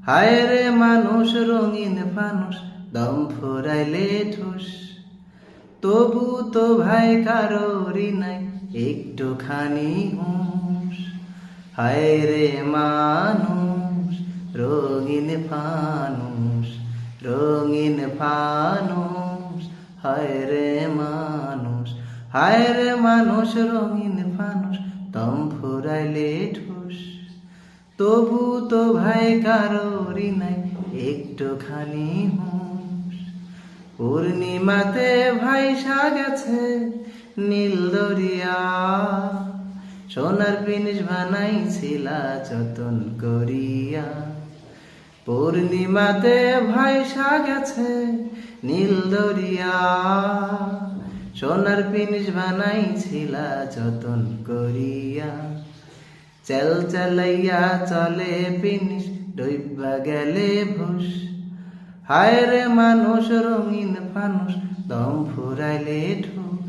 হায় রে মানুষ রঙিন ফানুষ দম ফুরাইলে ঠুস, তবু তো ভাই কারোরই নাই একটুখানি হুঁশ। হায় রে মানুষ রঙিন ফানুষ, রঙিন ফানুষ। হায় রে মানুষ, হায় রে মানুষ রঙিন ফানুষ দম ফুরাইলে ঠুস, তবু তো ভাই কারোরই নাই একটুখানি হুঁশ। পূর্ণিমাতে ভাইসা গেছে নীল দরিয়া, সোনার পিনিস বানাইছিলা যতন করিয়া। পূর্ণিমাতে ভাইসা গেছে নীল দরিয়া, সোনার পিনিস বানাইছিলা যতন করিয়া। চেল চালাইয়া চলে পিনিস ডুইবা গেলে ভুস, হায় রে মানুষ রঙিন ফানুষ দম ফুরাইলে ঠুস।